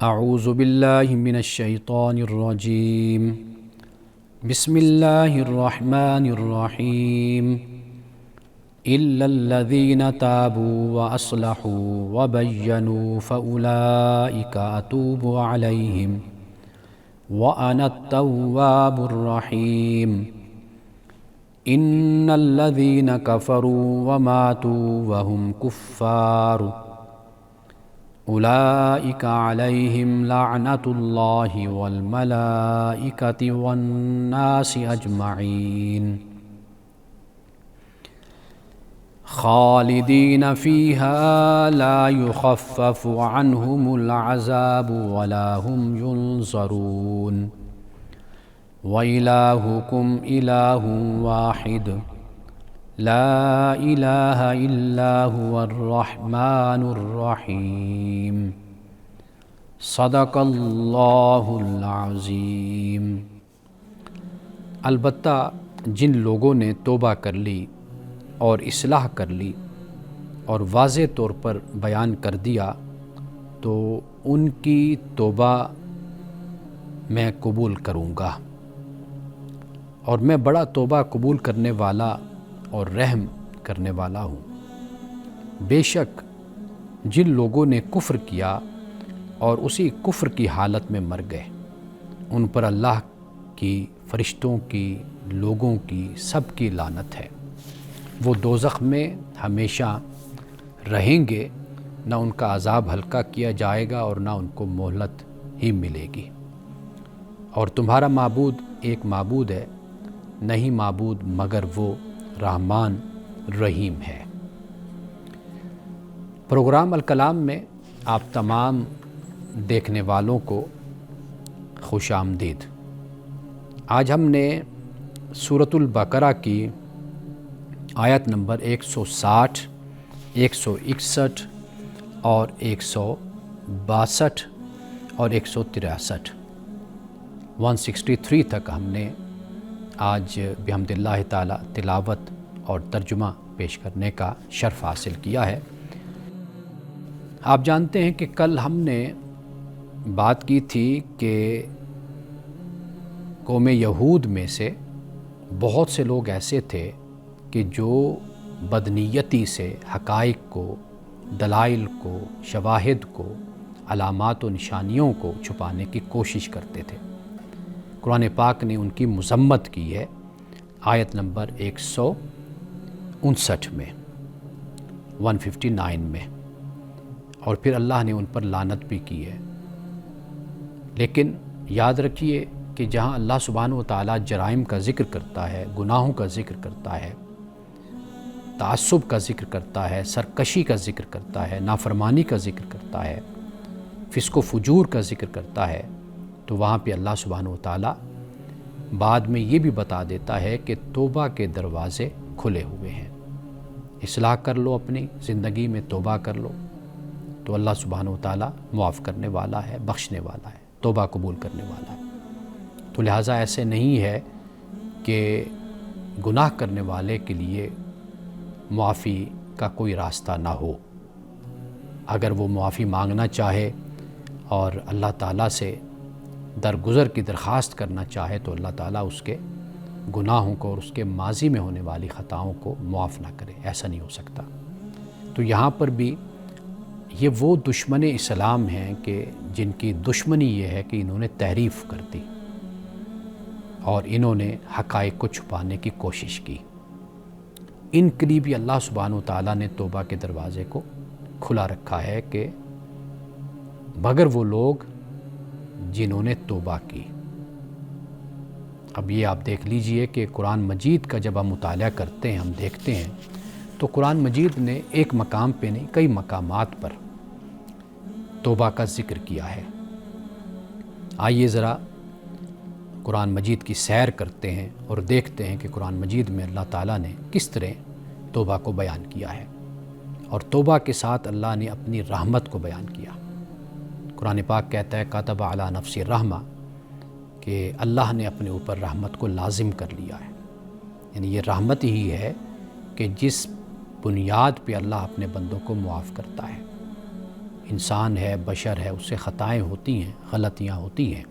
اعوذ باللہ من الشیطان الرجیم بسم اللہ الرحمن الرحیم الا الذین تابوا واصلحوا وبینوا فاولئک اتوب علیہم وانا التواب الرحیم ان الذین کفروا وماتوا وهم کفار اولئک علیہم لعنۃ اللہ والملائکۃ والناس اجمعین خالدین فیہا لا یخفف عنہم العذاب ولا هم ینظرون وإلہکم الہ واحد لا الہ الا هو الرحمن الرحیم صدق اللہ العظیم۔ البتہ جن لوگوں نے توبہ کر لی اور اصلاح کر لی اور واضح طور پر بیان کر دیا تو ان کی توبہ میں قبول کروں گا، اور میں بڑا توبہ قبول کرنے والا اور رحم کرنے والا ہوں۔ بے شک جن لوگوں نے کفر کیا اور اسی کفر کی حالت میں مر گئے، ان پر اللہ کی، فرشتوں کی، لوگوں کی، سب کی لعنت ہے۔ وہ دوزخ میں ہمیشہ رہیں گے، نہ ان کا عذاب ہلکا کیا جائے گا اور نہ ان کو مہلت ہی ملے گی۔ اور تمہارا معبود ایک معبود ہے، نہیں معبود مگر وہ رحمان رحیم ہے۔ پروگرام الکلام میں آپ تمام دیکھنے والوں کو خوش آمدید۔ آج ہم نے سورۃ البقرہ کی آیت نمبر 160، 161 اور 162 اور 163 163 تک ہم نے آج بحمد اللہ تعالی تلاوت اور ترجمہ پیش کرنے کا شرف حاصل کیا ہے۔ آپ جانتے ہیں کہ کل ہم نے بات کی تھی کہ قوم یہود میں سے بہت سے لوگ ایسے تھے کہ جو بدنیتی سے حقائق کو، دلائل کو، شواہد کو، علامات و نشانیوں کو چھپانے کی کوشش کرتے تھے۔ قرآن پاک نے ان کی مذمت کی ہے آیت نمبر 159 میں، 159 میں، اور پھر اللہ نے ان پر لعنت بھی کی ہے۔ لیکن یاد رکھیے کہ جہاں اللہ سبحانہ و تعالیٰ جرائم کا ذکر کرتا ہے، گناہوں کا ذکر کرتا ہے، تعصب کا ذکر کرتا ہے، سرکشی کا ذکر کرتا ہے، نافرمانی کا ذکر کرتا ہے، فسق و فجور کا ذکر کرتا ہے، تو وہاں پہ اللہ سبحانہ و تعالیٰ بعد میں یہ بھی بتا دیتا ہے کہ توبہ کے دروازے کھلے ہوئے ہیں، اصلاح کر لو، اپنی زندگی میں توبہ کر لو تو اللہ سبحانہ و تعالیٰ معاف کرنے والا ہے، بخشنے والا ہے، توبہ قبول کرنے والا ہے۔ تو لہٰذا ایسے نہیں ہے کہ گناہ کرنے والے کے لیے معافی کا کوئی راستہ نہ ہو۔ اگر وہ معافی مانگنا چاہے اور اللہ تعالیٰ سے درگزر کی درخواست کرنا چاہے تو اللہ تعالیٰ اس کے گناہوں کو اور اس کے ماضی میں ہونے والی خطاؤں کو معاف نہ کرے، ایسا نہیں ہو سکتا۔ تو یہاں پر بھی یہ وہ دشمن اسلام ہیں کہ جن کی دشمنی یہ ہے کہ انہوں نے تحریف کر دی اور انہوں نے حقائق کو چھپانے کی کوشش کی۔ ان کے لیے بھی اللہ سبحانہ و تعالیٰ نے توبہ کے دروازے کو کھلا رکھا ہے کہ مگر وہ لوگ جنہوں نے توبہ کی۔ اب یہ آپ دیکھ لیجئے کہ قرآن مجید کا جب ہم مطالعہ کرتے ہیں، ہم دیکھتے ہیں تو قرآن مجید نے ایک مقام پہ نہیں، کئی مقامات پر توبہ کا ذکر کیا ہے۔ آئیے ذرا قرآن مجید کی سیر کرتے ہیں اور دیکھتے ہیں کہ قرآن مجید میں اللہ تعالیٰ نے کس طرح توبہ کو بیان کیا ہے، اور توبہ کے ساتھ اللہ نے اپنی رحمت کو بیان کیا۔ قرآن پاک کہتا ہے کتب علی نفس الرحمہ، کہ اللہ نے اپنے اوپر رحمت کو لازم کر لیا ہے، یعنی یہ رحمت ہی ہے کہ جس بنیاد پہ اللہ اپنے بندوں کو معاف کرتا ہے۔ انسان ہے، بشر ہے، اس سے خطائیں ہوتی ہیں، غلطیاں ہوتی ہیں،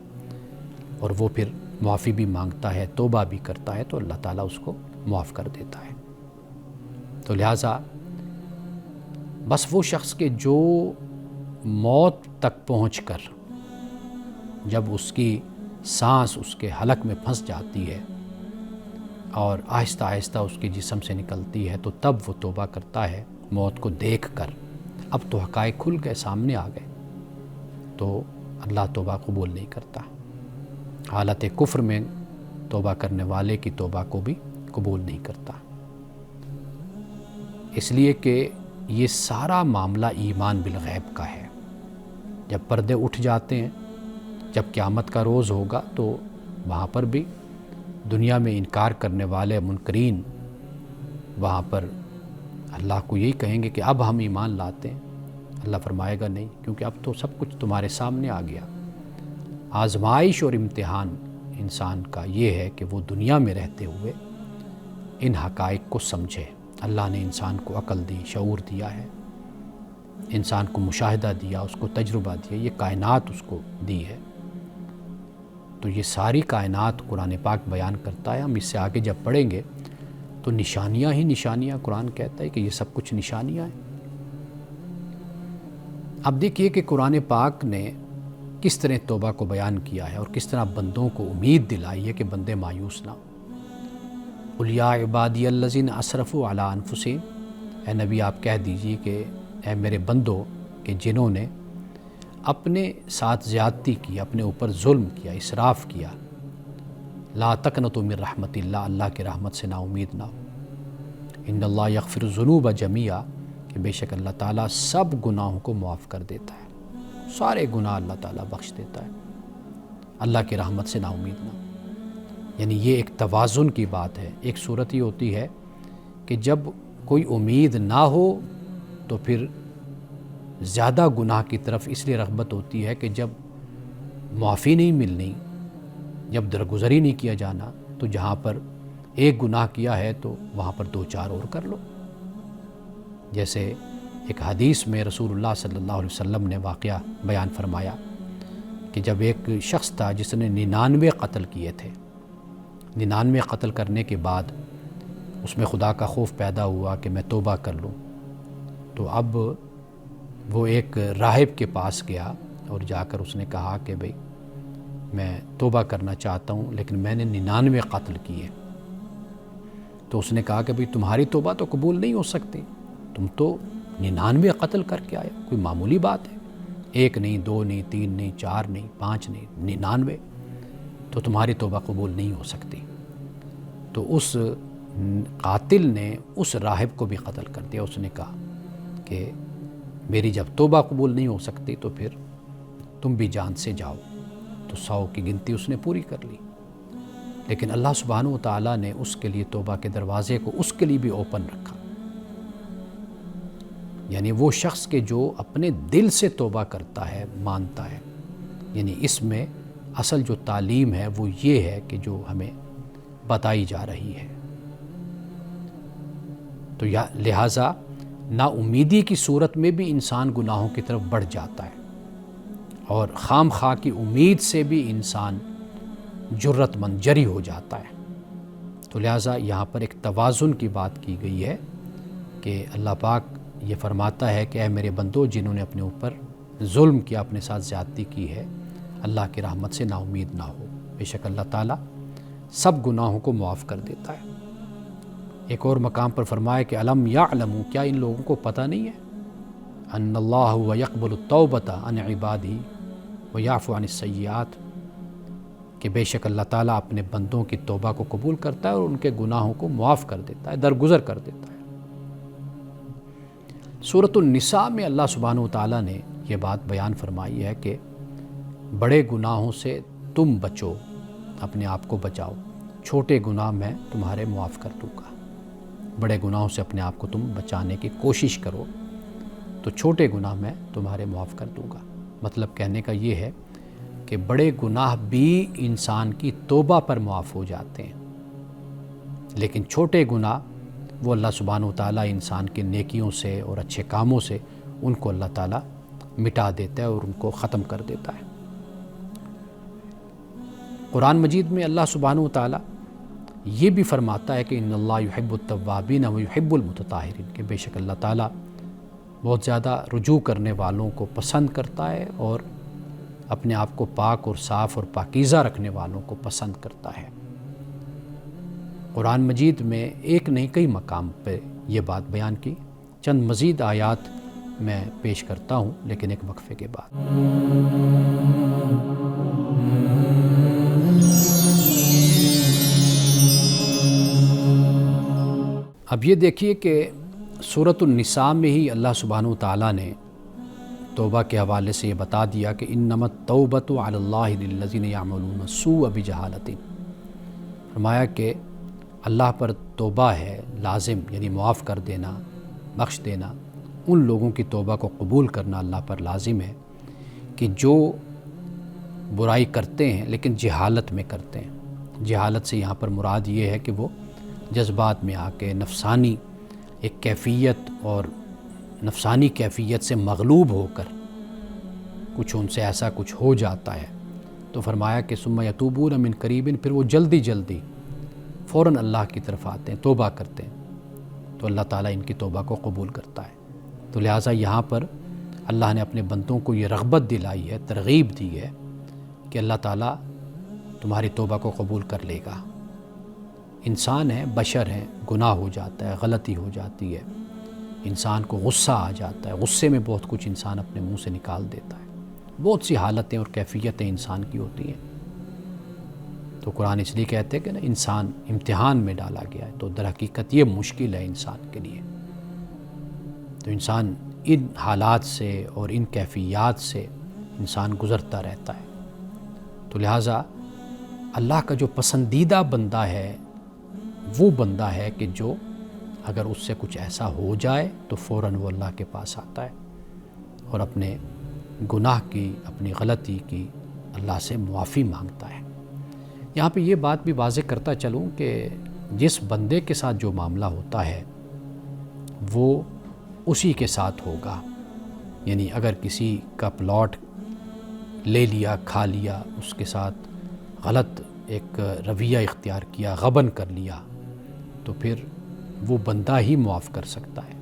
اور وہ پھر معافی بھی مانگتا ہے، توبہ بھی کرتا ہے، تو اللہ تعالیٰ اس کو معاف کر دیتا ہے۔ تو لہٰذا بس وہ شخص کے جو موت تک پہنچ کر جب اس کی سانس اس کے حلق میں پھنس جاتی ہے اور آہستہ آہستہ اس کے جسم سے نکلتی ہے، تو تب وہ توبہ کرتا ہے موت کو دیکھ کر۔ اب تو حقائق کھل گئے، سامنے آ گئے، تو اللہ توبہ قبول نہیں کرتا۔ حالت کفر میں توبہ کرنے والے کی توبہ کو بھی قبول نہیں کرتا، اس لیے کہ یہ سارا معاملہ ایمان بالغیب کا ہے۔ جب پردے اٹھ جاتے ہیں، جب قیامت کا روز ہوگا، تو وہاں پر بھی دنیا میں انکار کرنے والے منکرین وہاں پر اللہ کو یہی کہیں گے کہ اب ہم ایمان لاتے ہیں۔ اللہ فرمائے گا نہیں، کیونکہ اب تو سب کچھ تمہارے سامنے آ گیا۔ آزمائش اور امتحان انسان کا یہ ہے کہ وہ دنیا میں رہتے ہوئے ان حقائق کو سمجھے۔ اللہ نے انسان کو عقل دی، شعور دیا ہے، انسان کو مشاہدہ دیا، اس کو تجربہ دیا، یہ کائنات اس کو دی ہے۔ تو یہ ساری کائنات قرآن پاک بیان کرتا ہے۔ ہم اس سے آگے جب پڑھیں گے تو نشانیاں ہی نشانیاں، قرآن کہتا ہے کہ یہ سب کچھ نشانیاں ہیں۔ اب دیکھیے کہ قرآن پاک نے کس طرح توبہ کو بیان کیا ہے اور کس طرح بندوں کو امید دلائی ہے کہ بندے مایوس نہ ہوں۔ قُلْ يَا عِبَادِيَ الَّذِينَ أَسْرَفُوا عَلَىٰ أَنفُسِهِمْ، اے نبی آپ کہہ دیجئے کہ اے میرے بندو کہ جنہوں نے اپنے ساتھ زیادتی کی، اپنے اوپر ظلم کیا، اسراف کیا، لا تقنطوا من رحمت اللہ، اللہ کی رحمت سے نا امید نہ ہو۔ ان اللہ یغفر الذنوب جميعا، کہ بے شک اللہ تعالیٰ سب گناہوں کو معاف کر دیتا ہے، سارے گناہ اللہ تعالیٰ بخش دیتا ہے، اللہ کی رحمت سے نا امید نہ ہو۔ یعنی یہ ایک توازن کی بات ہے۔ ایک صورت یہ ہوتی ہے کہ جب کوئی امید نہ ہو تو پھر زیادہ گناہ کی طرف اس لیے رغبت ہوتی ہے کہ جب معافی نہیں ملنی، جب درگزری نہیں کیا جانا، تو جہاں پر ایک گناہ کیا ہے تو وہاں پر دو چار اور کر لو۔ جیسے ایک حدیث میں رسول اللہ صلی اللہ علیہ وسلم نے واقعہ بیان فرمایا کہ جب ایک شخص تھا جس نے 99 قتل کیے تھے، 99 قتل کرنے کے بعد اس میں خدا کا خوف پیدا ہوا کہ میں توبہ کر لوں، تو اب وہ ایک راہب کے پاس گیا اور جا کر اس نے کہا کہ بھئی میں توبہ کرنا چاہتا ہوں لیکن میں نے 99 قتل کیے۔ تو اس نے کہا کہ بھئی تمہاری توبہ تو قبول نہیں ہو سکتی، تم تو 99 قتل کر کے آئے، کوئی معمولی بات ہے؟ 1 نہیں، 2 نہیں، 3 نہیں، 4 نہیں، 5 نہیں، 99، تو تمہاری توبہ قبول نہیں ہو سکتی۔ تو اس قاتل نے اس راہب کو بھی قتل کر دیا۔ اس نے کہا کہ میری جب توبہ قبول نہیں ہو سکتی تو پھر تم بھی جان سے جاؤ۔ تو 100 کی گنتی اس نے پوری کر لی، لیکن اللہ سبحانہ و تعالیٰ نے اس کے لیے توبہ کے دروازے کو اس کے لیے بھی اوپن رکھا۔ یعنی وہ شخص کے جو اپنے دل سے توبہ کرتا ہے، مانتا ہے، یعنی اس میں اصل جو تعلیم ہے وہ یہ ہے کہ جو ہمیں بتائی جا رہی ہے۔ تو لہٰذا نا امیدی کی صورت میں بھی انسان گناہوں کی طرف بڑھ جاتا ہے، اور خام خواہ کی امید سے بھی انسان جرت مند جری ہو جاتا ہے۔ تو لہٰذا یہاں پر ایک توازن کی بات کی گئی ہے کہ اللہ پاک یہ فرماتا ہے کہ اے میرے بندو جنہوں نے اپنے اوپر ظلم کیا، اپنے ساتھ زیادتی کی ہے، اللہ کی رحمت سے نا امید نہ ہو، بے شک اللہ تعالیٰ سب گناہوں کو معاف کر دیتا ہے۔ ایک اور مقام پر فرمایا کہ الم یعلموا، کیا ان لوگوں کو پتہ نہیں ہے، ان اللہ یقبل التوبۃ عن عبادہ ویعفو عن السیئات، کہ بے شک اللہ تعالیٰ اپنے بندوں کی توبہ کو قبول کرتا ہے اور ان کے گناہوں کو معاف کر دیتا ہے، درگزر کر دیتا ہے۔ سورۃ النساء میں اللہ سبحانہ و تعالیٰ نے یہ بات بیان فرمائی ہے کہ بڑے گناہوں سے تم بچو، اپنے آپ کو بچاؤ، چھوٹے گناہ میں تمہارے معاف کر دوں گا۔ بڑے گناہوں سے اپنے آپ کو تم بچانے کی کوشش کرو تو چھوٹے گناہ میں تمہارے معاف کر دوں گا۔ مطلب کہنے کا یہ ہے کہ بڑے گناہ بھی انسان کی توبہ پر معاف ہو جاتے ہیں، لیکن چھوٹے گناہ وہ اللہ سبحانہ و تعالیٰ انسان کے نیکیوں سے اور اچھے کاموں سے ان کو اللہ تعالیٰ مٹا دیتا ہے اور ان کو ختم کر دیتا ہے۔ قرآن مجید میں اللہ سبحانہ و تعالیٰ یہ بھی فرماتا ہے کہ ان اللہ یحب التوابین و یحب المتطہرین، کہ بے شک اللہ تعالیٰ بہت زیادہ رجوع کرنے والوں کو پسند کرتا ہے اور اپنے آپ کو پاک اور صاف اور پاکیزہ رکھنے والوں کو پسند کرتا ہے۔ قرآن مجید میں ایک نہیں کئی مقام پہ یہ بات بیان کی۔ چند مزید آیات میں پیش کرتا ہوں لیکن ایک وقفے کے بعد۔ اب یہ دیکھیے کہ سورۃ النساء میں ہی اللہ سبحانہ و تعالیٰ نے توبہ کے حوالے سے یہ بتا دیا کہ انما التوبۃ علی اللہ للذین یعملون السوء بجہالۃ، فرمایا کہ اللہ پر توبہ ہے لازم، یعنی معاف کر دینا، بخش دینا، ان لوگوں کی توبہ کو قبول کرنا اللہ پر لازم ہے کہ جو برائی کرتے ہیں لیکن جہالت میں کرتے ہیں۔ جہالت سے یہاں پر مراد یہ ہے کہ وہ جذبات میں آ کے نفسانی ایک کیفیت اور نفسانی کیفیت سے مغلوب ہو کر کچھ ان سے ایسا کچھ ہو جاتا ہے، تو فرمایا کہ ثم یتوبون من قریب، پھر وہ جلدی جلدی فوراً اللہ کی طرف آتے ہیں، توبہ کرتے ہیں، تو اللہ تعالیٰ ان کی توبہ کو قبول کرتا ہے۔ تو لہٰذا یہاں پر اللہ نے اپنے بندوں کو یہ رغبت دلائی ہے، ترغیب دی ہے کہ اللہ تعالیٰ تمہاری توبہ کو قبول کر لے گا۔ انسان ہے، بشر ہے، گناہ ہو جاتا ہے، غلطی ہو جاتی ہے، انسان کو غصہ آ جاتا ہے، غصے میں بہت کچھ انسان اپنے منہ سے نکال دیتا ہے، بہت سی حالتیں اور کیفیتیں انسان کی ہوتی ہیں۔ تو قرآن اس لیے کہتے ہیں کہ نا انسان امتحان میں ڈالا گیا ہے، تو در حقیقت یہ مشکل ہے انسان کے لیے۔ تو انسان ان حالات سے اور ان کیفیات سے انسان گزرتا رہتا ہے۔ تو لہٰذا اللہ کا جو پسندیدہ بندہ ہے وہ بندہ ہے کہ جو اگر اس سے کچھ ایسا ہو جائے تو فوراً وہ اللہ کے پاس آتا ہے اور اپنے گناہ کی، اپنی غلطی کی اللہ سے معافی مانگتا ہے۔ یہاں پہ یہ بات بھی واضح کرتا چلوں کہ جس بندے کے ساتھ جو معاملہ ہوتا ہے وہ اسی کے ساتھ ہوگا، یعنی اگر کسی کا پلاٹ لے لیا، کھا لیا، اس کے ساتھ غلط ایک رویہ اختیار کیا، غبن کر لیا، تو پھر وہ بندہ ہی معاف کر سکتا ہے۔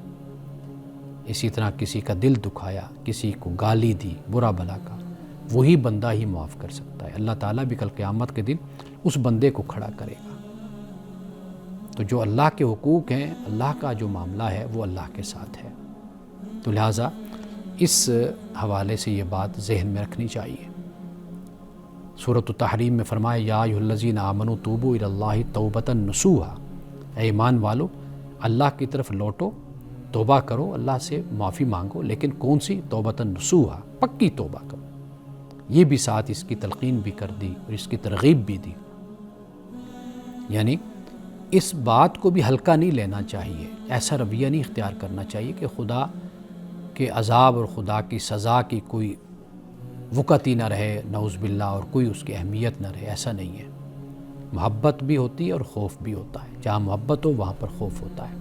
اسی طرح کسی کا دل دکھایا، کسی کو گالی دی، برا بھلا کا، وہی بندہ ہی معاف کر سکتا ہے۔ اللہ تعالیٰ بھی کل قیامت کے دن اس بندے کو کھڑا کرے گا۔ تو جو اللہ کے حقوق ہیں، اللہ کا جو معاملہ ہے وہ اللہ کے ساتھ ہے۔ تو لہٰذا اس حوالے سے یہ بات ذہن میں رکھنی چاہیے۔ سورۃ التحریم میں فرمایا یا ایھا الذین آمنوا توبوا الی اللہ توبۃ نصوحا، اے ایمان والو اللہ کی طرف لوٹو، توبہ کرو، اللہ سے معافی مانگو، لیکن کون سی؟ توبۃ نصوحا، پکی توبہ کرو۔ یہ بھی ساتھ اس کی تلقین بھی کر دی اور اس کی ترغیب بھی دی، یعنی اس بات کو بھی ہلکا نہیں لینا چاہیے، ایسا رویہ نہیں اختیار کرنا چاہیے کہ خدا کے عذاب اور خدا کی سزا کی کوئی وقت ہی نہ رہے، نعوذ باللہ، اور کوئی اس کی اہمیت نہ رہے۔ ایسا نہیں ہے، محبت بھی ہوتی ہے اور خوف بھی ہوتا ہے۔ جہاں محبت ہو وہاں پر خوف ہوتا ہے۔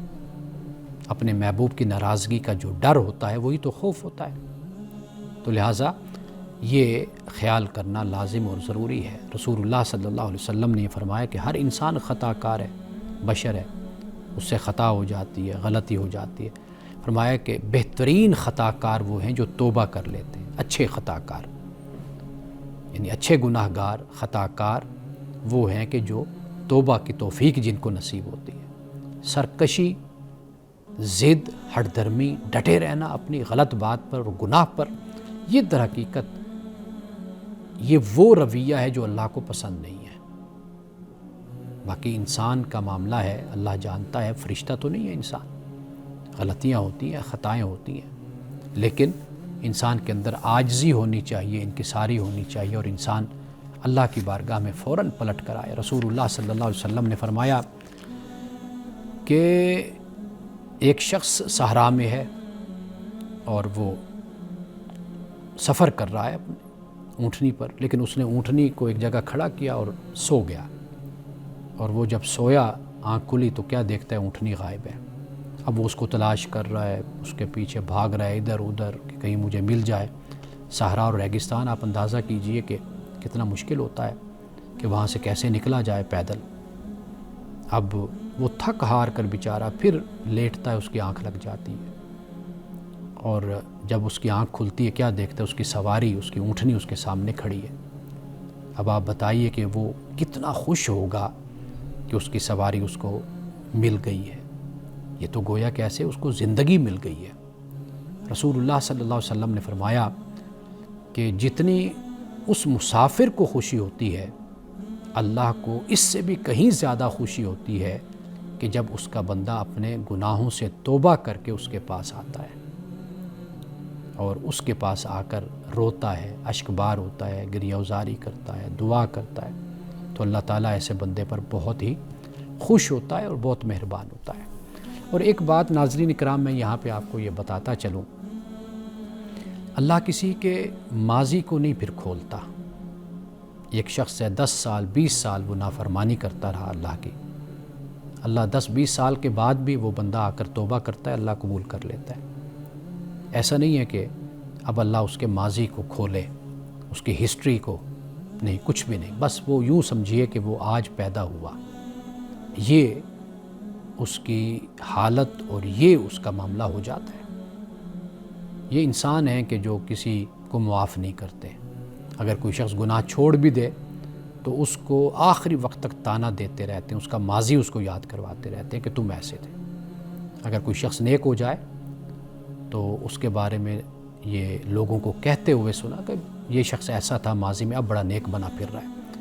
اپنے محبوب کی ناراضگی کا جو ڈر ہوتا ہے وہی تو خوف ہوتا ہے۔ تو لہٰذا یہ خیال کرنا لازم اور ضروری ہے۔ رسول اللہ صلی اللہ علیہ وسلم نے یہ فرمایا کہ ہر انسان خطا کار ہے، بشر ہے، اس سے خطا ہو جاتی ہے، غلطی ہو جاتی ہے۔ فرمایا کہ بہترین خطا کار وہ ہیں جو توبہ کر لیتے ہیں، اچھے خطا کار، یعنی اچھے گناہ گار، خطا کار وہ ہیں کہ جو توبہ کی توفیق جن کو نصیب ہوتی ہے۔ سرکشی، ضد، ہٹ دھرمی، ڈٹے رہنا اپنی غلط بات پر اور گناہ پر، یہ در حقیقت یہ وہ رویہ ہے جو اللہ کو پسند نہیں ہے۔ باقی انسان کا معاملہ ہے، اللہ جانتا ہے، فرشتہ تو نہیں ہے انسان، غلطیاں ہوتی ہیں، خطائیں ہوتی ہیں، لیکن انسان کے اندر عاجزی ہونی چاہیے، انکساری ہونی چاہیے، اور انسان اللہ کی بارگاہ میں فوراً پلٹ کر آئے۔ رسول اللہ صلی اللہ علیہ وسلم نے فرمایا کہ ایک شخص صحرا میں ہے اور وہ سفر کر رہا ہے اپنے اونٹنی پر، لیکن اس نے اونٹنی کو ایک جگہ کھڑا کیا اور سو گیا، اور وہ جب سویا آنکھ کھلی تو کیا دیکھتا ہے؟ اونٹنی غائب ہے۔ اب وہ اس کو تلاش کر رہا ہے، اس کے پیچھے بھاگ رہا ہے ادھر ادھر کہ کہیں مجھے مل جائے۔ صحرا اور ریگستان آپ اندازہ کیجئے کہ کتنا مشکل ہوتا ہے کہ وہاں سے کیسے نکلا جائے پیدل۔ اب وہ تھک ہار کر بیچارہ پھر لیٹتا ہے، اس کی آنکھ لگ جاتی ہے، اور جب اس کی آنکھ کھلتی ہے کیا دیکھتا ہے؟ اس کی سواری، اس کی اونٹنی اس کے سامنے کھڑی ہے۔ اب آپ بتائیے کہ وہ کتنا خوش ہوگا کہ اس کی سواری اس کو مل گئی ہے۔ یہ تو گویا کیسے اس کو زندگی مل گئی ہے۔ رسول اللہ صلی اللہ علیہ وسلم نے فرمایا کہ جتنی اس مسافر کو خوشی ہوتی ہے، اللہ کو اس سے بھی کہیں زیادہ خوشی ہوتی ہے کہ جب اس کا بندہ اپنے گناہوں سے توبہ کر کے اس کے پاس آتا ہے اور اس کے پاس آ کر روتا ہے، اشک بار ہوتا ہے، گریہ وزاری کرتا ہے، دعا کرتا ہے، تو اللہ تعالیٰ ایسے بندے پر بہت ہی خوش ہوتا ہے اور بہت مہربان ہوتا ہے۔ اور ایک بات ناظرین اکرام میں یہاں پہ آپ کو یہ بتاتا چلوں، اللہ کسی کے ماضی کو نہیں پھر کھولتا۔ ایک شخص ہے 10 سال 20 سال وہ نافرمانی کرتا رہا اللہ کی، اللہ 10-20 سال کے بعد بھی وہ بندہ آ کر توبہ کرتا ہے، اللہ قبول کر لیتا ہے۔ ایسا نہیں ہے کہ اب اللہ اس کے ماضی کو کھولے، اس کی ہسٹری کو، نہیں، کچھ بھی نہیں، بس وہ یوں سمجھیے کہ وہ آج پیدا ہوا، یہ اس کی حالت اور یہ اس کا معاملہ ہو جاتا ہے۔ یہ انسان ہیں کہ جو کسی کو معاف نہیں کرتے۔ اگر کوئی شخص گناہ چھوڑ بھی دے تو اس کو آخری وقت تک تانا دیتے رہتے ہیں، اس کا ماضی اس کو یاد کرواتے رہتے ہیں کہ تم ایسے تھے۔ اگر کوئی شخص نیک ہو جائے تو اس کے بارے میں یہ لوگوں کو کہتے ہوئے سنا کہ یہ شخص ایسا تھا ماضی میں، اب بڑا نیک بنا پھر رہا ہے،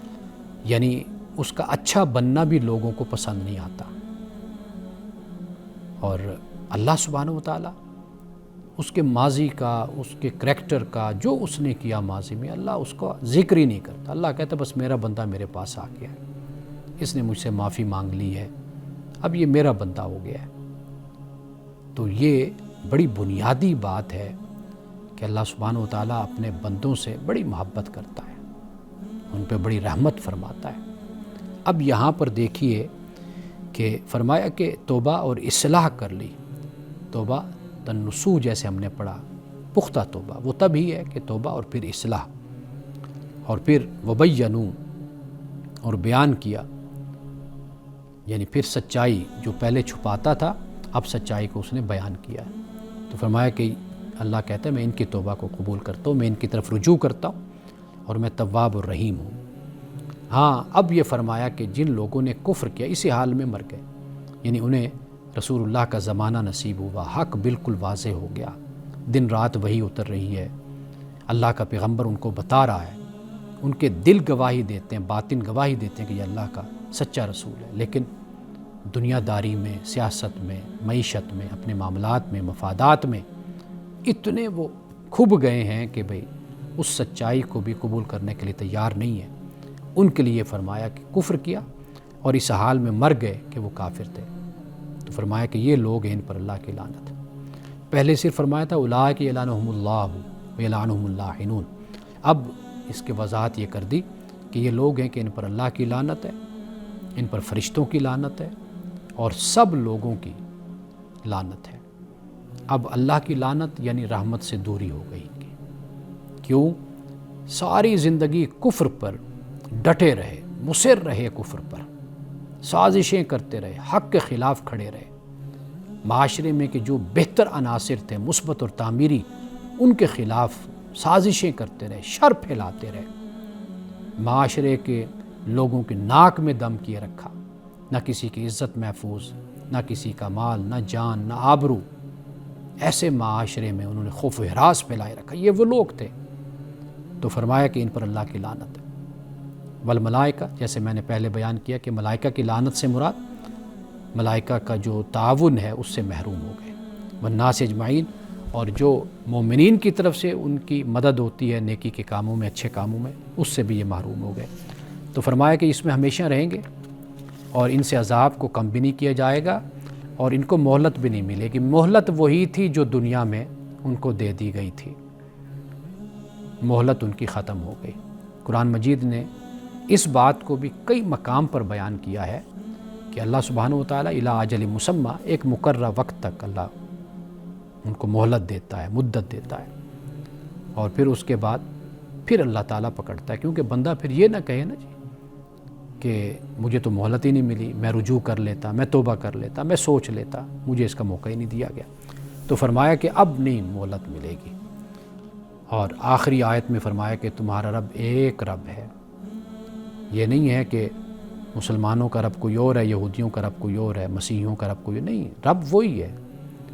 یعنی اس کا اچھا بننا بھی لوگوں کو پسند نہیں آتا۔ اور اللہ سبحانہ و تعالیٰ اس کے ماضی کا، اس کے کریکٹر کا، جو اس نے کیا ماضی میں، اللہ اس کا ذکر ہی نہیں کرتا۔ اللہ کہتا بس میرا بندہ میرے پاس آ گیا ہے، اس نے مجھ سے معافی مانگ لی ہے، اب یہ میرا بندہ ہو گیا ہے۔ تو یہ بڑی بنیادی بات ہے کہ اللہ سبحانہ و تعالیٰ اپنے بندوں سے بڑی محبت کرتا ہے، ان پہ بڑی رحمت فرماتا ہے۔ اب یہاں پر دیکھیے کہ فرمایا کہ توبہ اور اصلاح کر لی۔ توبہ تنسو جیسے ہم نے پڑھا، پختہ توبہ وہ تب ہی ہے کہ توبہ اور پھر اصلاح، اور پھر وبینوا، اور بیان کیا، یعنی پھر سچائی جو پہلے چھپاتا تھا اب سچائی کو اس نے بیان کیا۔ تو فرمایا کہ اللہ کہتا ہے میں ان کی توبہ کو قبول کرتا ہوں، میں ان کی طرف رجوع کرتا ہوں، اور میں تواب الرحیم ہوں۔ ہاں، اب یہ فرمایا کہ جن لوگوں نے کفر کیا اسی حال میں مر گئے، یعنی انہیں رسول اللہ کا زمانہ نصیب ہوا، حق بالکل واضح ہو گیا، دن رات وہی اتر رہی ہے، اللہ کا پیغمبر ان کو بتا رہا ہے، ان کے دل گواہی دیتے ہیں، باطن گواہی دیتے ہیں کہ یہ اللہ کا سچا رسول ہے، لیکن دنیا داری میں، سیاست میں، معیشت میں، اپنے معاملات میں، مفادات میں اتنے وہ کھب گئے ہیں کہ بھئی اس سچائی کو بھی قبول کرنے کے لیے تیار نہیں ہے۔ ان کے لیے فرمایا کہ کفر کیا اور اس حال میں مر گئے کہ وہ کافر تھے، تو فرمایا کہ یہ لوگ ہیں ان پر اللہ کی لعنت۔ پہلے صرف فرمایا تھا اولئک یلعنہم اللہ ویلعنہم اللاعنون، اب اس کے وضاحت یہ کر دی کہ یہ لوگ ہیں کہ ان پر اللہ کی لعنت ہے، ان پر فرشتوں کی لعنت ہے، اور سب لوگوں کی لعنت ہے۔ اب اللہ کی لعنت یعنی رحمت سے دوری ہو گئی ان کی۔ کیوں؟ ساری زندگی کفر پر ڈٹے رہے، مصر رہے کفر پر، سازشیں کرتے رہے، حق کے خلاف کھڑے رہے، معاشرے میں کہ جو بہتر عناصر تھے مثبت اور تعمیری ان کے خلاف سازشیں کرتے رہے، شر پھیلاتے رہے، معاشرے کے لوگوں کے ناک میں دم کیے رکھا، نہ کسی کی عزت محفوظ، نہ کسی کا مال، نہ جان، نہ آبرو، ایسے معاشرے میں انہوں نے خوف و ہراس پھیلائے رکھا، یہ وہ لوگ تھے۔ تو فرمایا کہ ان پر اللہ کی لعنت ہے۔ والملائکہ، جیسے میں نے پہلے بیان کیا کہ ملائکہ کی لعنت سے مراد ملائکہ کا جو تعاون ہے اس سے محروم ہو گئے، والناس اجمعین، اور جو مومنین کی طرف سے ان کی مدد ہوتی ہے نیکی کے کاموں میں، اچھے کاموں میں، اس سے بھی یہ محروم ہو گئے۔ تو فرمایا کہ اس میں ہمیشہ رہیں گے اور ان سے عذاب کو کم بھی نہیں کیا جائے گا اور ان کو مہلت بھی نہیں ملے گی۔ مہلت وہی تھی جو دنیا میں ان کو دے دی گئی تھی، مہلت ان کی ختم ہو گئی۔ قرآن مجید نے اس بات کو بھی کئی مقام پر بیان کیا ہے کہ اللہ سبحانہ و تعالیٰ الی اجل مسمى ایک مقررہ وقت تک اللہ ان کو مہلت دیتا ہے، مدت دیتا ہے، اور پھر اس کے بعد پھر اللہ تعالیٰ پکڑتا ہے، کیونکہ بندہ پھر یہ نہ کہے نا جی کہ مجھے تو مہلت ہی نہیں ملی، میں رجوع کر لیتا، میں توبہ کر لیتا، میں سوچ لیتا، مجھے اس کا موقع ہی نہیں دیا گیا۔ تو فرمایا کہ اب نہیں مہلت ملے گی، اور آخری آیت میں فرمایا کہ تمہارا رب ایک رب ہے، یہ نہیں ہے کہ مسلمانوں کا رب کوئی اور ہے، یہودیوں کا رب کوئی اور ہے، مسیحیوں کا رب کوئی نہیں، رب وہی ہے۔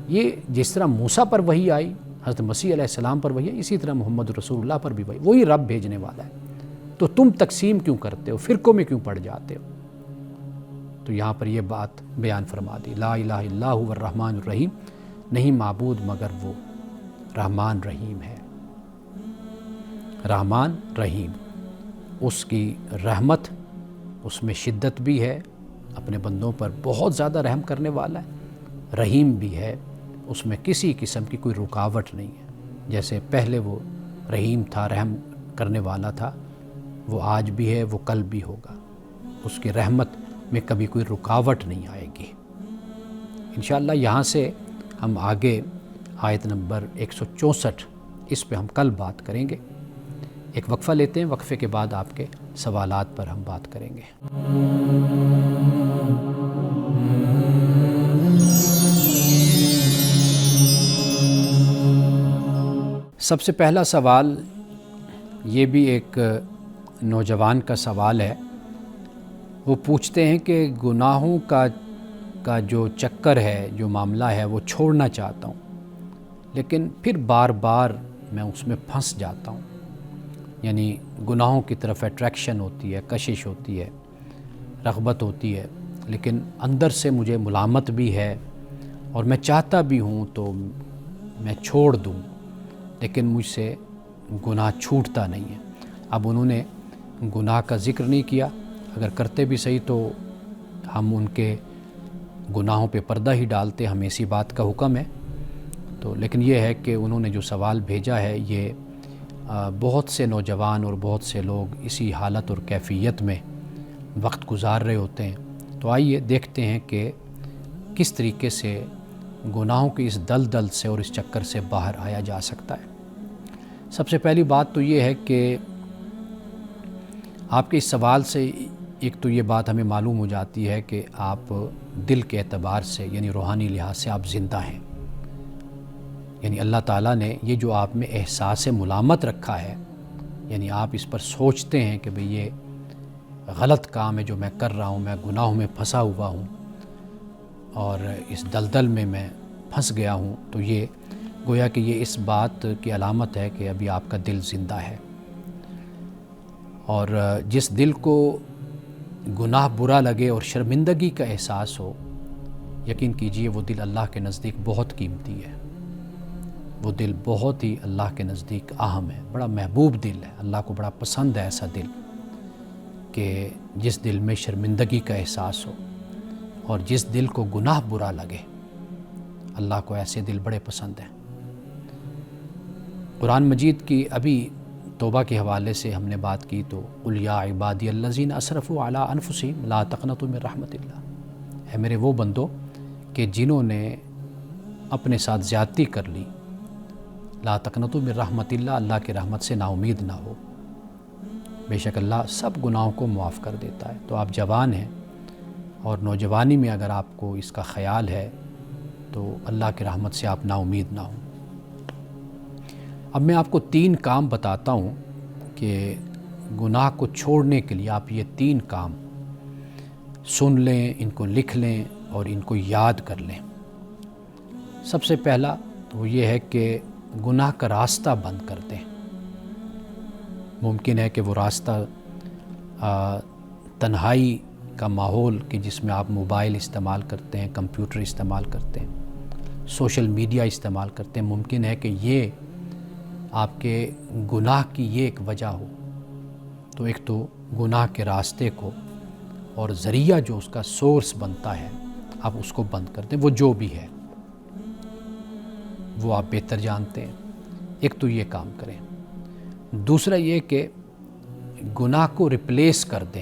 یہ جس طرح موسیٰ پر وحی آئی، حضرت مسیح علیہ السلام پر وحی آئی، اسی طرح محمد رسول اللہ پر بھی وہی رب بھیجنے والا ہے۔ تو تم تقسیم کیوں کرتے ہو، فرقوں میں کیوں پڑ جاتے ہو؟ تو یہاں پر یہ بات بیان فرما دی، لا الہ الا هو الرحمن الرحیم، نہیں معبود مگر وہ رحمان رحیم ہے۔ رحمان رحیم، اس کی رحمت اس میں شدت بھی ہے، اپنے بندوں پر بہت زیادہ رحم کرنے والا ہے، رحیم بھی ہے، اس میں کسی قسم کی کوئی رکاوٹ نہیں ہے۔ جیسے پہلے وہ رحیم تھا، رحم کرنے والا تھا، وہ آج بھی ہے، وہ کل بھی ہوگا، اس کی رحمت میں کبھی کوئی رکاوٹ نہیں آئے گی۔ انشاءاللہ یہاں سے ہم آگے آیت نمبر 164 اس پہ ہم کل بات کریں گے۔ ایک وقفہ لیتے ہیں، وقفے کے بعد آپ کے سوالات پر ہم بات کریں گے۔ سب سے پہلا سوال یہ بھی ایک نوجوان کا سوال ہے۔ وہ پوچھتے ہیں کہ گناہوں کا جو چکر ہے، جو معاملہ ہے، وہ چھوڑنا چاہتا ہوں، لیکن پھر بار بار میں اس میں پھنس جاتا ہوں۔ یعنی گناہوں کی طرف اٹریکشن ہوتی ہے، کشش ہوتی ہے، رغبت ہوتی ہے، لیکن اندر سے مجھے ملامت بھی ہے، اور میں چاہتا بھی ہوں تو میں چھوڑ دوں، لیکن مجھ سے گناہ چھوٹتا نہیں ہے۔ اب انہوں نے گناہ کا ذکر نہیں کیا، اگر کرتے بھی صحیح تو ہم ان کے گناہوں پہ پردہ ہی ڈالتے، ہمیں اسی بات کا حکم ہے۔ تو لیکن یہ ہے کہ انہوں نے جو سوال بھیجا ہے، یہ بہت سے نوجوان اور بہت سے لوگ اسی حالت اور کیفیت میں وقت گزار رہے ہوتے ہیں۔ تو آئیے دیکھتے ہیں کہ کس طریقے سے گناہوں کی اس دلدل سے اور اس چکر سے باہر آیا جا سکتا ہے۔ سب سے پہلی بات تو یہ ہے کہ آپ کے اس سوال سے ایک تو یہ بات ہمیں معلوم ہو جاتی ہے کہ آپ دل کے اعتبار سے، یعنی روحانی لحاظ سے آپ زندہ ہیں۔ یعنی اللہ تعالیٰ نے یہ جو آپ میں احساس ملامت رکھا ہے، یعنی آپ اس پر سوچتے ہیں کہ بھئی یہ غلط کام ہے جو میں کر رہا ہوں، میں گناہوں میں پھنسا ہوا ہوں اور اس دلدل میں پھنس گیا ہوں، تو یہ گویا کہ یہ اس بات کی علامت ہے کہ ابھی آپ کا دل زندہ ہے۔ اور جس دل کو گناہ برا لگے اور شرمندگی کا احساس ہو، یقین کیجئے وہ دل اللہ کے نزدیک بہت قیمتی ہے، وہ دل بہت ہی اللہ کے نزدیک اہم ہے، بڑا محبوب دل ہے، اللہ کو بڑا پسند ہے ایسا دل کہ جس دل میں شرمندگی کا احساس ہو اور جس دل کو گناہ برا لگے، اللہ کو ایسے دل بڑے پسند ہیں۔ قرآن مجید کی ابھی توبہ کے حوالے سے ہم نے بات کی تو قُلْ يَا عِبَادِيَ الَّذِينَ أَسْرَفُوا عَلَىٰ أَنفُسِهِمْ لَا تَقْنَطُوا مِن رَحْمَتِ اللَّهِ، اے میرے وہ بندو کہ جنہوں نے اپنے ساتھ زیادتی کر لی، لا تقنطوا من رحمت اللہ، اللہ کی رحمت سے نا امید نہ ہو، بے شک اللہ سب گناہوں کو معاف کر دیتا ہے۔ تو آپ جوان ہیں اور نوجوانی میں اگر آپ کو اس کا خیال ہے تو اللہ کی رحمت سے آپ نا امید نہ ہوں۔ اب میں آپ کو 3 کام بتاتا ہوں کہ گناہ کو چھوڑنے کے لیے آپ یہ 3 کام سن لیں، ان کو لکھ لیں اور ان کو یاد کر لیں۔ سب سے پہلا وہ یہ ہے کہ گناہ کا راستہ بند کر دیں۔ ممکن ہے کہ وہ راستہ تنہائی کا ماحول کہ جس میں آپ موبائل استعمال کرتے ہیں، کمپیوٹر استعمال کرتے ہیں، سوشل میڈیا استعمال کرتے ہیں، ممکن ہے کہ یہ آپ کے گناہ کی یہ ایک وجہ ہو۔ تو ایک تو گناہ کے راستے کو اور ذریعہ جو اس کا سورس بنتا ہے، آپ اس کو بند کر دیں، وہ جو بھی ہے وہ آپ بہتر جانتے ہیں۔ ایک تو یہ کام کریں۔ دوسرا یہ کہ گناہ کو ریپلیس کر دیں۔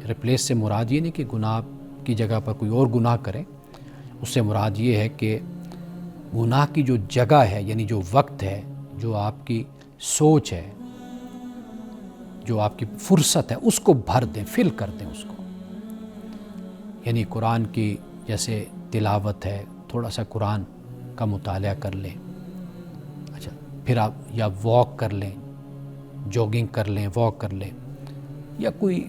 ریپلیس سے مراد یہ نہیں کہ گناہ کی جگہ پر کوئی اور گناہ کریں، اس سے مراد یہ ہے کہ گناہ کی جو جگہ ہے، یعنی جو وقت ہے، جو آپ کی سوچ ہے، جو آپ کی فرصت ہے، اس کو بھر دیں، فل کر دیں اس کو۔ یعنی قرآن کی جیسے تلاوت ہے، تھوڑا سا قرآن کا مطالعہ کر لیں، اچھا پھر آپ یا واک کر لیں، جوگنگ کر لیں، واک کر لیں، یا کوئی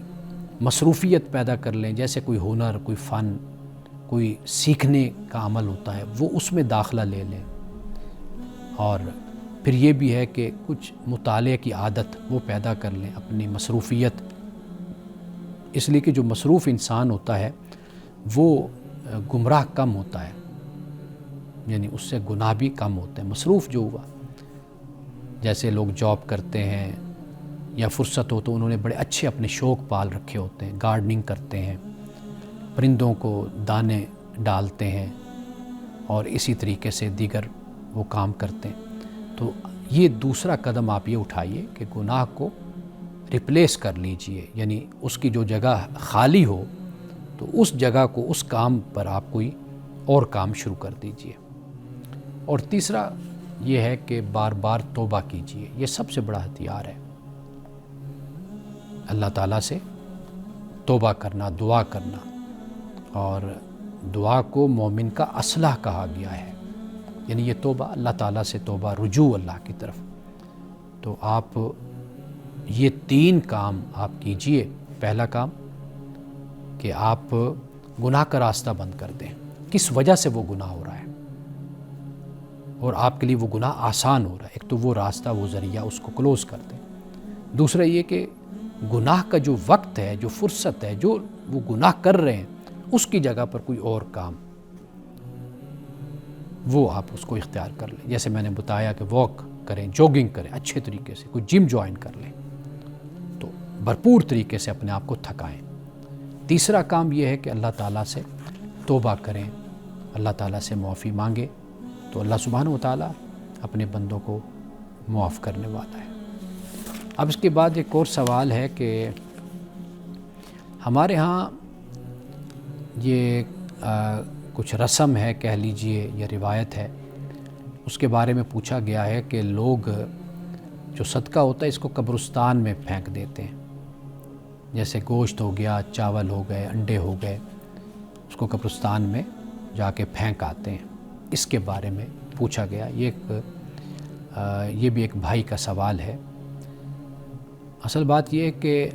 مصروفیت پیدا کر لیں، جیسے کوئی ہنر، کوئی فن، کوئی سیکھنے کا عمل ہوتا ہے، وہ اس میں داخلہ لے لیں۔ اور پھر یہ بھی ہے کہ کچھ مطالعے کی عادت وہ پیدا کر لیں، اپنی مصروفیت، اس لیے کہ جو مصروف انسان ہوتا ہے وہ گمراہ کم ہوتا ہے، یعنی اس سے گناہ بھی کم ہوتے ہیں۔ مصروف جو ہوا، جیسے لوگ جاب کرتے ہیں یا فرصت ہو تو انہوں نے بڑے اچھے اپنے شوق پال رکھے ہوتے ہیں، گارڈننگ کرتے ہیں، پرندوں کو دانے ڈالتے ہیں، اور اسی طریقے سے دیگر وہ کام کرتے ہیں۔ تو یہ دوسرا قدم آپ یہ اٹھائیے کہ گناہ کو ریپلیس کر لیجئے، یعنی اس کی جو جگہ خالی ہو تو اس جگہ کو، اس کام پر آپ کوئی اور کام شروع کر دیجئے۔ اور تیسرا یہ ہے کہ بار بار توبہ کیجئے، یہ سب سے بڑا ہتھیار ہے۔ اللہ تعالیٰ سے توبہ کرنا، دعا کرنا، اور دعا کو مومن کا اسلحہ کہا گیا ہے، یعنی یہ توبہ اللہ تعالیٰ سے توبہ، رجوع اللہ کی طرف۔ تو آپ یہ 3 کام آپ کیجئے۔ پہلا کام کہ آپ گناہ کا راستہ بند کر دیں، کس وجہ سے وہ گناہ ہو رہا ہے اور آپ کے لیے وہ گناہ آسان ہو رہا ہے، ایک تو وہ راستہ، وہ ذریعہ، اس کو کلوز کر دیں۔ دوسرا یہ کہ گناہ کا جو وقت ہے، جو فرصت ہے، جو وہ گناہ کر رہے ہیں، اس کی جگہ پر کوئی اور کام، وہ آپ اس کو اختیار کر لیں۔ جیسے میں نے بتایا کہ واک کریں، جوگنگ کریں اچھے طریقے سے، کوئی جم جوائن کر لیں، تو بھرپور طریقے سے اپنے آپ کو تھکائیں۔ تیسرا کام یہ ہے کہ اللہ تعالیٰ سے توبہ کریں، اللہ تعالیٰ سے معافی مانگیں، تو اللہ سبحانہ و تعالیٰ اپنے بندوں کو معاف کرنے والا ہے۔ اب اس کے بعد ایک اور سوال ہے کہ ہمارے ہاں یہ کچھ رسم ہے کہہ لیجئے یا روایت ہے، اس کے بارے میں پوچھا گیا ہے کہ لوگ جو صدقہ ہوتا ہے اس کو قبرستان میں پھینک دیتے ہیں، جیسے گوشت ہو گیا، چاول ہو گئے، انڈے ہو گئے، اس کو قبرستان میں جا کے پھینک آتے ہیں۔ اس کے بارے میں پوچھا گیا، یہ بھی ایک بھائی کا سوال ہے۔ اصل بات یہ ہے کہ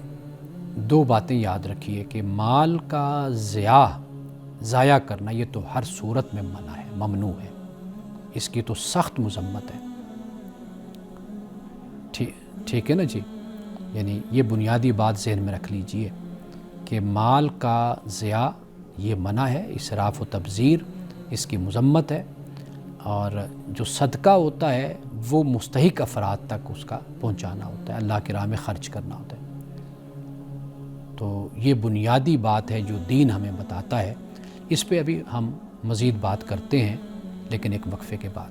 2 باتیں یاد رکھیے کہ مال کا ضائع کرنا یہ تو ہر صورت میں منع ہے، ممنوع ہے، اس کی تو سخت مذمت ہے، ٹھیک ہے نا جی؟ یعنی یہ بنیادی بات ذہن میں رکھ لیجئے کہ مال کا ضیاع یہ منع ہے، اسراف و تبذیر اس کی مذمت ہے، اور جو صدقہ ہوتا ہے وہ مستحق افراد تک اس کا پہنچانا ہوتا ہے، اللہ کی راہ میں خرچ کرنا ہوتا ہے۔ تو یہ بنیادی بات ہے جو دین ہمیں بتاتا ہے۔ اس پہ ابھی ہم مزید بات کرتے ہیں، لیکن ایک وقفے کے بعد۔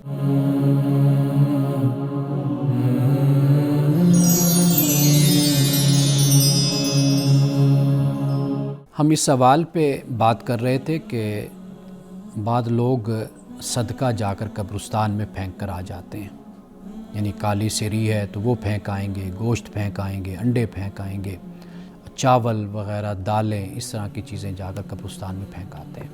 ہم اس سوال پہ بات کر رہے تھے کہ بعض لوگ صدقہ جا کر قبرستان میں پھینک کر آ جاتے ہیں، یعنی کالی سری ہے تو وہ پھینک آئیں گے، گوشت پھینک آئیں گے، انڈے پھینک آئیں گے، چاول وغیرہ، دالیں، اس طرح کی چیزیں جا کر قبرستان میں پھینک آتے ہیں۔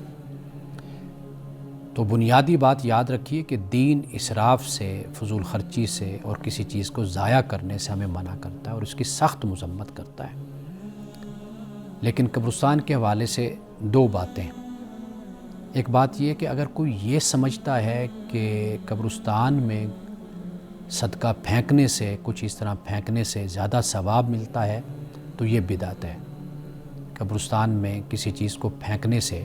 تو بنیادی بات یاد رکھیے کہ دین اسراف سے، فضول خرچی سے اور کسی چیز کو ضائع کرنے سے ہمیں منع کرتا ہے اور اس کی سخت مذمت کرتا ہے۔ لیکن قبرستان کے حوالے سے 2 باتیں۔ ایک بات یہ کہ اگر کوئی یہ سمجھتا ہے کہ قبرستان میں صدقہ پھینکنے سے، کچھ اس طرح پھینکنے سے زیادہ ثواب ملتا ہے تو یہ بدعت ہے۔ قبرستان میں کسی چیز کو پھینکنے سے،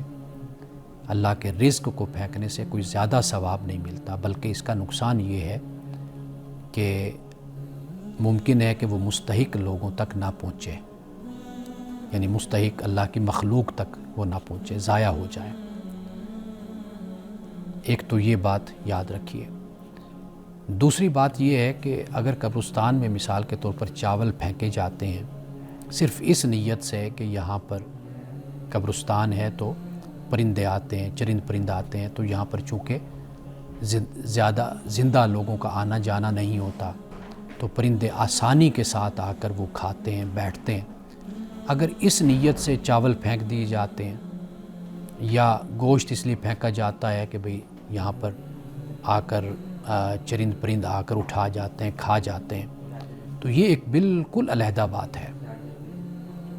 اللہ کے رزق کو پھینکنے سے کوئی زیادہ ثواب نہیں ملتا، بلکہ اس کا نقصان یہ ہے کہ ممکن ہے کہ وہ مستحق لوگوں تک نہ پہنچے، یعنی مستحق اللہ کی مخلوق تک وہ نہ پہنچے، ضائع ہو جائے۔ ایک تو یہ بات یاد رکھیے۔ دوسری بات یہ ہے کہ اگر قبرستان میں مثال کے طور پر چاول پھینکے جاتے ہیں صرف اس نیت سے کہ یہاں پر قبرستان ہے تو پرندے آتے ہیں، چرند پرند آتے ہیں، تو یہاں پر چونکہ زیادہ زندہ لوگوں کا آنا جانا نہیں ہوتا، تو پرندے آسانی کے ساتھ آ کر وہ کھاتے ہیں، بیٹھتے ہیں۔ اگر اس نیت سے چاول پھینک دیے جاتے ہیں یا گوشت اس لیے پھینکا جاتا ہے کہ بھئی یہاں پر آ کر چرند پرند آ کر اٹھا جاتے ہیں، کھا جاتے ہیں، تو یہ ایک بالکل علیحدہ بات ہے،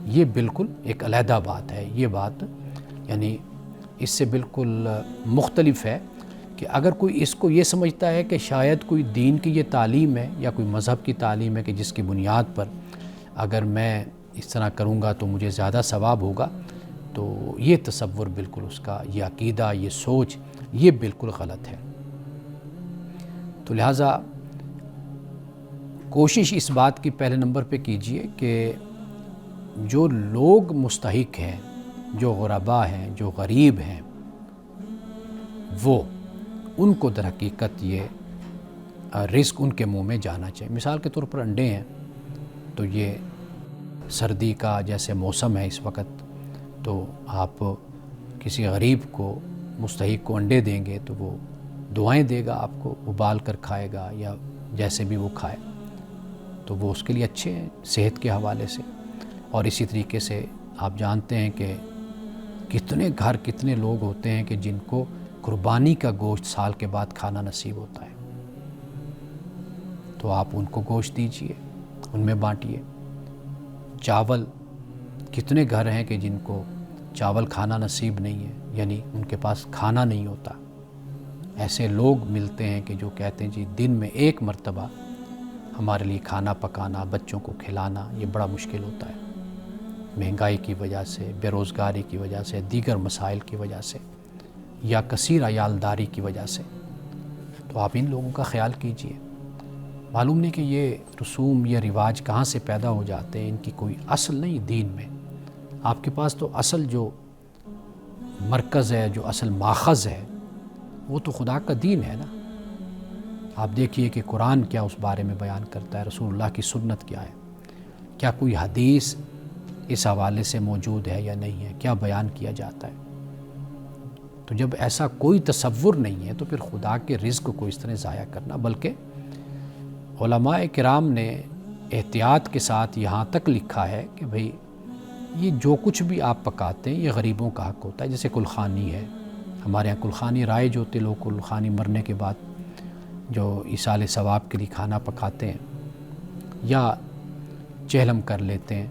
یہ بالکل ایک علیحدہ بات ہے۔ یہ بات یعنی اس سے بالکل مختلف ہے کہ اگر کوئی اس کو یہ سمجھتا ہے کہ شاید کوئی دین کی یہ تعلیم ہے یا کوئی مذہب کی تعلیم ہے کہ جس کی بنیاد پر اگر میں اس طرح کروں گا تو مجھے زیادہ ثواب ہوگا، تو یہ تصور بالکل اس کا، یہ عقیدہ، یہ سوچ، یہ بالکل غلط ہے۔ تو لہٰذا کوشش اس بات کی پہلے نمبر پہ کیجئے کہ جو لوگ مستحق ہیں، جو غربا ہیں، جو غریب ہیں، وہ ان کو در حقیقت یہ رزق ان کے منہ میں جانا چاہیے۔ مثال کے طور پر انڈے ہیں، تو یہ سردی کا جیسے موسم ہے اس وقت، تو آپ کسی غریب کو، مستحق کو انڈے دیں گے تو وہ دعائیں دے گا آپ کو، ابال کر کھائے گا یا جیسے بھی وہ کھائے، تو وہ اس کے لیے اچھے ہیں صحت کے حوالے سے۔ اور اسی طریقے سے آپ جانتے ہیں کہ کتنے گھر، کتنے لوگ ہوتے ہیں کہ جن کو قربانی کا گوشت سال کے بعد کھانا نصیب ہوتا ہے، تو آپ ان کو گوشت دیجئے، ان میں بانٹیے۔ چاول، کتنے گھر ہیں کہ جن کو چاول کھانا نصیب نہیں ہے، یعنی ان کے پاس کھانا نہیں ہوتا۔ ایسے لوگ ملتے ہیں کہ جو کہتے ہیں جی دن میں ایک مرتبہ ہمارے لیے کھانا پکانا، بچوں کو کھلانا یہ بڑا مشکل ہوتا ہے، مہنگائی کی وجہ سے، بے روزگاری کی وجہ سے، دیگر مسائل کی وجہ سے، یا کثیر عیالداری کی وجہ سے۔ تو آپ ان لوگوں کا خیال کیجئے۔ معلوم نہیں کہ یہ رسوم، یہ رواج کہاں سے پیدا ہو جاتے ہیں، ان کی کوئی اصل نہیں دین میں۔ آپ کے پاس تو اصل جو مرکز ہے، جو اصل ماخذ ہے، وہ تو خدا کا دین ہے نا۔ آپ دیکھیے کہ قرآن کیا اس بارے میں بیان کرتا ہے، رسول اللہ کی سنت کیا ہے، کیا کوئی حدیث اس حوالے سے موجود ہے یا نہیں ہے، کیا بیان کیا جاتا ہے۔ تو جب ایسا کوئی تصور نہیں ہے تو پھر خدا کے رزق کو اس طرح ضائع کرنا، بلکہ علماء کرام نے احتیاط کے ساتھ یہاں تک لکھا ہے کہ بھئی یہ جو کچھ بھی آپ پکاتے ہیں یہ غریبوں کا حق ہوتا ہے۔ جیسے کلخانی ہے، ہمارے یہاں کلخانی رائج ہوتے، لوگ کلخانی مرنے کے بعد جو ایصال ثواب کے لیے کھانا پکاتے ہیں یا چہلم کر لیتے ہیں،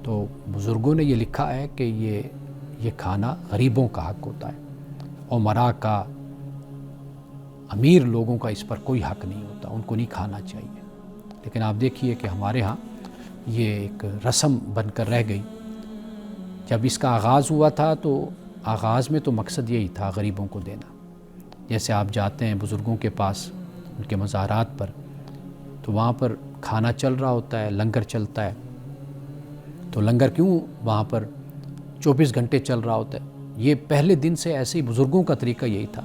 تو بزرگوں نے یہ لکھا ہے کہ یہ کھانا غریبوں کا حق ہوتا ہے، عمرا کا، امیر لوگوں کا اس پر کوئی حق نہیں ہوتا، ان کو نہیں کھانا چاہیے۔ لیکن آپ دیکھیے کہ ہمارے ہاں یہ ایک رسم بن کر رہ گئی۔ جب اس کا آغاز ہوا تھا تو آغاز میں تو مقصد یہی تھا غریبوں کو دینا۔ جیسے آپ جاتے ہیں بزرگوں کے پاس، ان کے مزارات پر، تو وہاں پر کھانا چل رہا ہوتا ہے، لنگر چلتا ہے، تو لنگر کیوں وہاں پر 24 گھنٹے چل رہا ہوتا ہے؟ یہ پہلے دن سے ایسے ہی بزرگوں کا طریقہ یہی تھا۔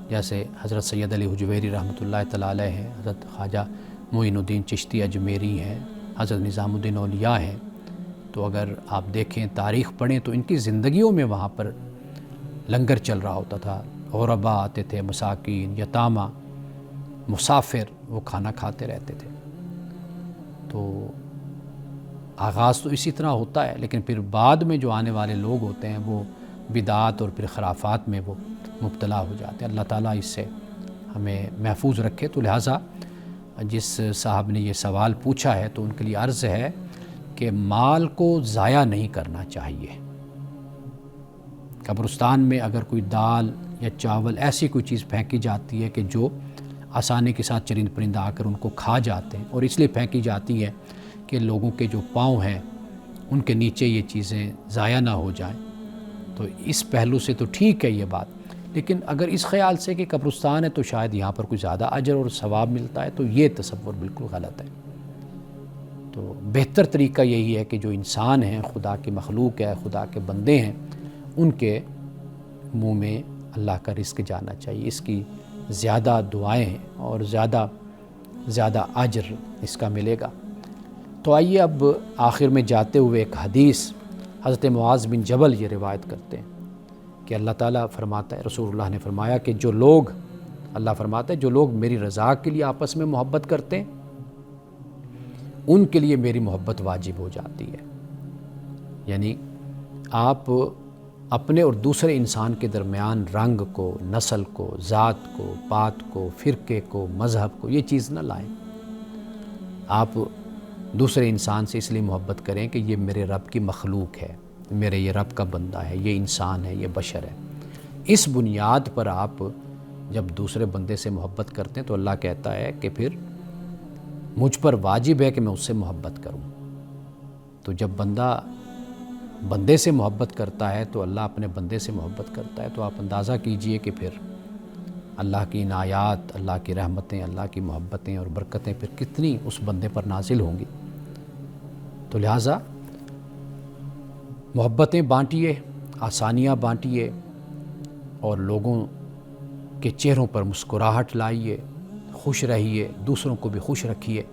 جیسے حضرت سید علی حجویری رحمۃ اللہ تعالیٰ علیہ ہیں، حضرت خواجہ معین الدین چشتی اجمیری ہیں، حضرت نظام الدین اولیاء ہیں، تو اگر آپ دیکھیں، تاریخ پڑھیں تو ان کی زندگیوں میں وہاں پر لنگر چل رہا ہوتا تھا، غربا آتے تھے، مساکین، یتامہ، مسافر، وہ کھانا کھاتے رہتے تھے۔ تو آغاز تو اسی طرح ہوتا ہے، لیکن پھر بعد میں جو آنے والے لوگ ہوتے ہیں وہ بدعات اور پھر خرافات میں وہ مبتلا ہو جاتے ہیں۔ اللہ تعالیٰ اس سے ہمیں محفوظ رکھے۔ تو لہٰذا جس صاحب نے یہ سوال پوچھا ہے تو ان کے لیے عرض ہے کہ مال کو ضائع نہیں کرنا چاہیے۔ قبرستان میں اگر کوئی دال یا چاول، ایسی کوئی چیز پھینکی جاتی ہے کہ جو آسانی کے ساتھ چرند پرند آ کر ان کو کھا جاتے ہیں، اور اس لیے پھینکی جاتی ہے کہ لوگوں کے جو پاؤں ہیں ان کے نیچے یہ چیزیں ضائع نہ ہو جائیں، تو اس پہلو سے تو ٹھیک ہے یہ بات۔ لیکن اگر اس خیال سے کہ قبرستان ہے تو شاید یہاں پر کوئی زیادہ اجر اور ثواب ملتا ہے، تو یہ تصور بالکل غلط ہے۔ تو بہتر طریقہ یہی ہے کہ جو انسان ہیں، خدا کی مخلوق ہے، خدا کے بندے ہیں، ان کے منہ میں اللہ کا رزق جانا چاہیے، اس کی زیادہ دعائیں اور زیادہ اجر اس کا ملے گا۔ تو آئیے اب آخر میں جاتے ہوئے ایک حدیث حضرت معاذ بن جبل یہ روایت کرتے ہیں کہ اللہ تعالیٰ فرماتا ہے، رسول اللہ نے فرمایا کہ اللہ فرماتا ہے جو لوگ میری رضا کے لیے آپس میں محبت کرتے ہیں ان کے لیے میری محبت واجب ہو جاتی ہے۔ یعنی آپ اپنے اور دوسرے انسان کے درمیان رنگ کو، نسل کو، ذات کو، پات کو، فرقے کو، مذہب کو، یہ چیز نہ لائیں۔ آپ دوسرے انسان سے اس لیے محبت کریں کہ یہ میرے رب کی مخلوق ہے، میرے یہ رب کا بندہ ہے، یہ انسان ہے، یہ بشر ہے۔ اس بنیاد پر آپ جب دوسرے بندے سے محبت کرتے ہیں تو اللہ کہتا ہے کہ پھر مجھ پر واجب ہے کہ میں اس سے محبت کروں۔ تو جب بندے سے محبت کرتا ہے تو اللہ اپنے بندے سے محبت کرتا ہے، تو آپ اندازہ کیجئے کہ پھر اللہ کی عنایات، اللہ کی رحمتیں، اللہ کی محبتیں اور برکتیں پھر کتنی اس بندے پر نازل ہوں گی۔ تو لہٰذا محبتیں بانٹیے، آسانیاں بانٹیے، اور لوگوں کے چہروں پر مسکراہٹ لائیے، خوش رہیے، دوسروں کو بھی خوش رکھیے،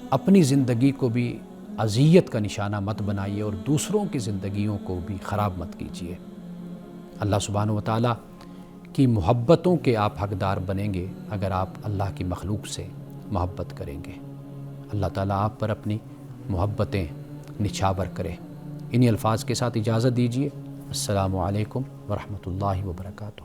اپنی زندگی کو بھی اذیت کا نشانہ مت بنائیے اور دوسروں کی زندگیوں کو بھی خراب مت کیجیے۔ اللہ سبحانہ و تعالیٰ کی محبتوں کے آپ حقدار بنیں گے اگر آپ اللہ کی مخلوق سے محبت کریں گے۔ اللہ تعالیٰ آپ پر اپنی محبتیں نچھاور کرے۔ انہی الفاظ کے ساتھ اجازت دیجیے۔ السلام علیکم ورحمۃ اللہ وبرکاتہ۔